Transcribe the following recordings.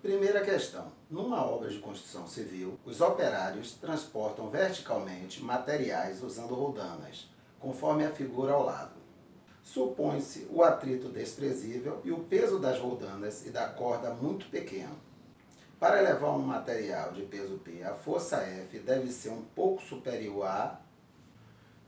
Primeira questão. Numa obra de construção civil, os operários transportam verticalmente materiais usando roldanas, conforme a figura ao lado. Supõe-se o atrito desprezível e o peso das roldanas e da corda muito pequeno. Para elevar um material de peso P, a força F deve ser um pouco superior a...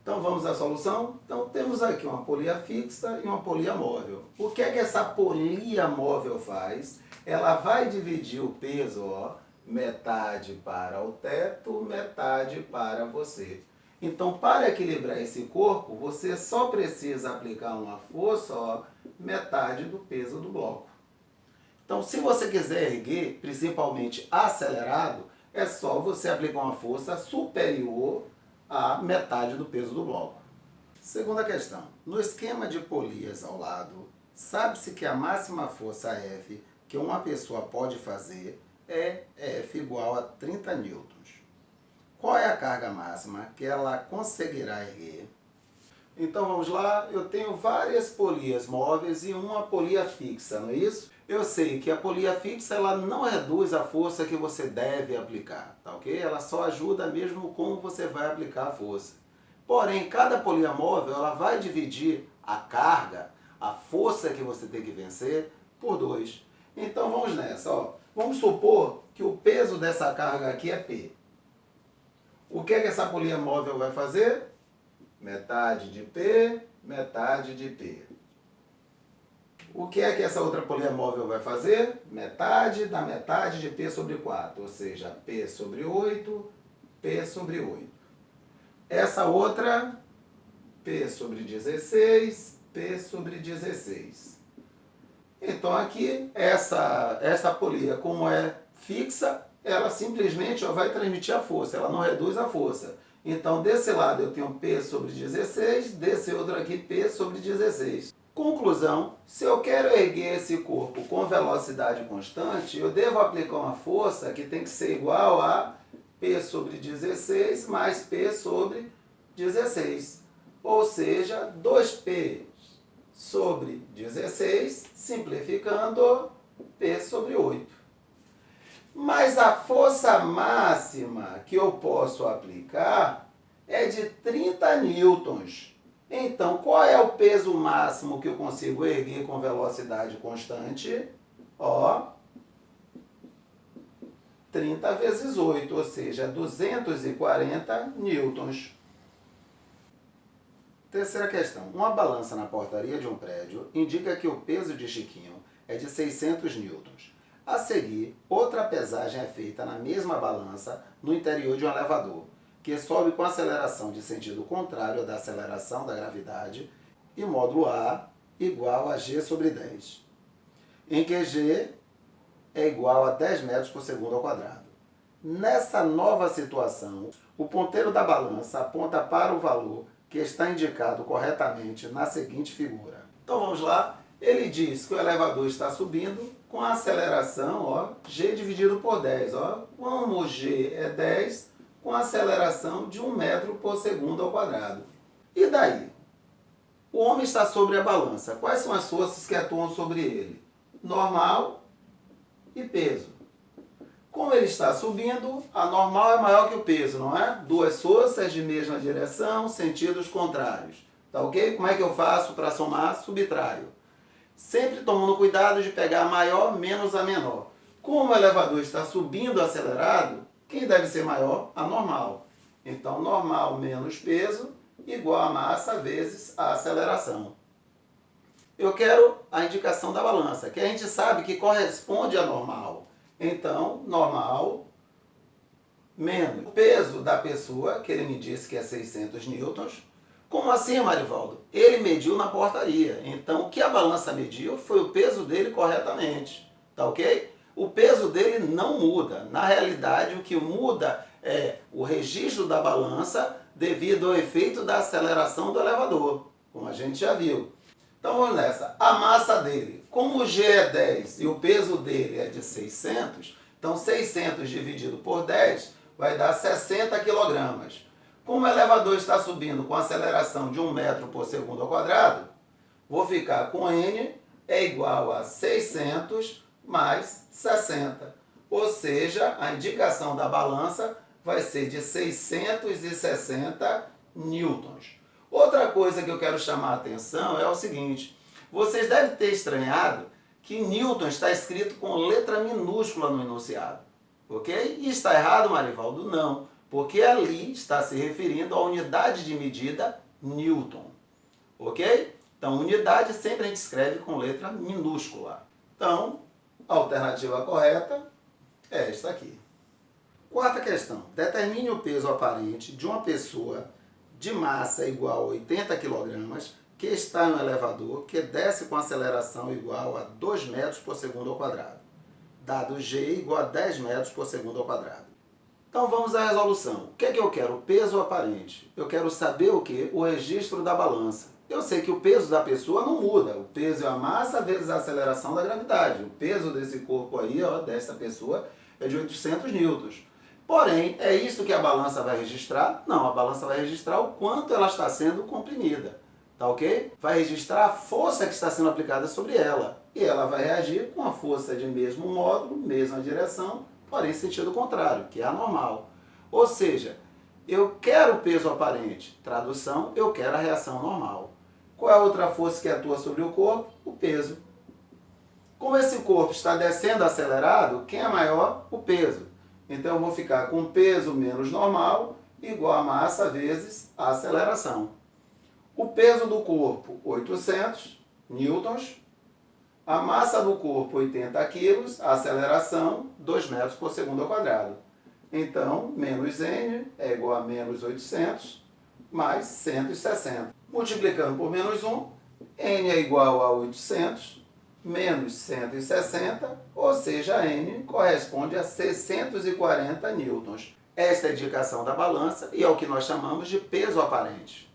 Então vamos à solução? Então temos aqui uma polia fixa e uma polia móvel. O que é que essa polia móvel faz? Ela vai dividir o peso, ó, metade para o teto, metade para você. Então, para equilibrar esse corpo, você só precisa aplicar uma força, ó, metade do peso do bloco. Então, se você quiser erguer, principalmente acelerado, é só você aplicar uma força superior à metade do peso do bloco. Segunda questão. No esquema de polias ao lado, sabe-se que a máxima força F que uma pessoa pode fazer é F igual a 30 newtons. Qual é a carga máxima que ela conseguirá erguer? Então vamos lá, eu tenho várias polias móveis e uma polia fixa, não é isso? Eu sei que a polia fixa ela não reduz a força que você deve aplicar, tá ok? Ela só ajuda mesmo como você vai aplicar a força. Porém, cada polia móvel ela vai dividir a carga, a força que você tem que vencer, por 2. Então vamos nessa, ó. Vamos supor que o peso dessa carga aqui é P. O que é que essa polia móvel vai fazer? Metade de P, metade de P. O que é que essa outra polia móvel vai fazer? Metade da metade de P sobre 4, ou seja, P sobre 8, P sobre 8. Essa outra, P sobre 16, P sobre 16. Então aqui, essa polia, como é fixa, ela simplesmente vai transmitir a força, ela não reduz a força. Então desse lado eu tenho P sobre 16, desse outro aqui P sobre 16. Conclusão, se eu quero erguer esse corpo com velocidade constante, eu devo aplicar uma força que tem que ser igual a P sobre 16 mais P sobre 16. Ou seja, 2P sobre 16, simplificando, P sobre 8. Mas a força máxima que eu posso aplicar é de 30 newtons. Então, qual é o peso máximo que eu consigo erguer com velocidade constante? Ó, 30 vezes 8, ou seja, 240 newtons. Terceira questão. Uma balança na portaria de um prédio indica que o peso de Chiquinho é de 600 newtons. A seguir, outra pesagem é feita na mesma balança no interior de um elevador, que sobe com aceleração de sentido contrário da aceleração da gravidade e módulo A igual a G sobre 10, em que G é igual a 10 metros por segundo ao quadrado. Nessa nova situação, o ponteiro da balança aponta para o valor que está indicado corretamente na seguinte figura. Então vamos lá, ele diz que o elevador está subindo com a aceleração, ó, G dividido por 10. Ó. Como G é 10, com a aceleração de 1 metro por segundo ao quadrado. E daí? O homem está sobre a balança. Quais são as forças que atuam sobre ele? Normal e peso. Como ele está subindo, a normal é maior que o peso, não é? Duas forças de mesma direção, sentidos contrários. Tá ok? Como é que eu faço para somar? Subtraio. Sempre tomando cuidado de pegar a maior menos a menor. Como o elevador está subindo acelerado, quem deve ser maior? A normal. Então, normal menos peso igual a massa vezes a aceleração. Eu quero a indicação da balança, que a gente sabe que corresponde a normal. Então, normal menos o peso da pessoa, que ele me disse que é 600 newtons. Como assim, Marivaldo? Ele mediu na portaria. Então, o que a balança mediu foi o peso dele corretamente. Tá ok? O peso dele não muda. Na realidade, o que muda é o registro da balança devido ao efeito da aceleração do elevador, como a gente já viu. Então vamos nessa. A massa dele, como o G é 10 e o peso dele é de 600, então 600 dividido por 10 vai dar 60 quilogramas. Como o elevador está subindo com aceleração de 1 metro por segundo ao quadrado, vou ficar com N é igual a 600 mais 60. Ou seja, a indicação da balança vai ser de 660 newtons. Outra coisa que eu quero chamar a atenção é o seguinte: vocês devem ter estranhado que newton está escrito com letra minúscula no enunciado. Ok? E está errado, Marivaldo? Não, porque ali está se referindo à unidade de medida newton. Ok? Então, unidade sempre a gente escreve com letra minúscula. Então, a alternativa correta é esta aqui. Quarta questão. Determine o peso aparente de uma pessoa de massa igual a 80 kg que está em um elevador que desce com aceleração igual a 2 metros por segundo ao quadrado. Dado G igual a 10 metros por segundo ao quadrado. Então vamos à resolução. O que é que eu quero? O peso aparente. Eu quero saber o que? O registro da balança. Eu sei que o peso da pessoa não muda. O peso é a massa vezes a aceleração da gravidade. O peso desse corpo aí, ó, dessa pessoa, é de 800 newtons. Porém, é isso que a balança vai registrar? Não, a balança vai registrar o quanto ela está sendo comprimida. Tá ok? Vai registrar a força que está sendo aplicada sobre ela. E ela vai reagir com a força de mesmo módulo, mesma direção, porém em sentido contrário, que é a normal. Ou seja, eu quero o peso aparente. Tradução, eu quero a reação normal. Qual é a outra força que atua sobre o corpo? O peso. Como esse corpo está descendo acelerado, quem é maior? O peso. Então eu vou ficar com peso menos normal igual a massa vezes a aceleração. O peso do corpo, 800 newtons. A massa do corpo, 80 quilos. A aceleração, 2 metros por segundo ao quadrado. Então, menos N é igual a menos 800 mais 160. Multiplicando por menos 1, N é igual a 800 menos 160, ou seja, N corresponde a 640 newtons. Esta é a indicação da balança e é o que nós chamamos de peso aparente.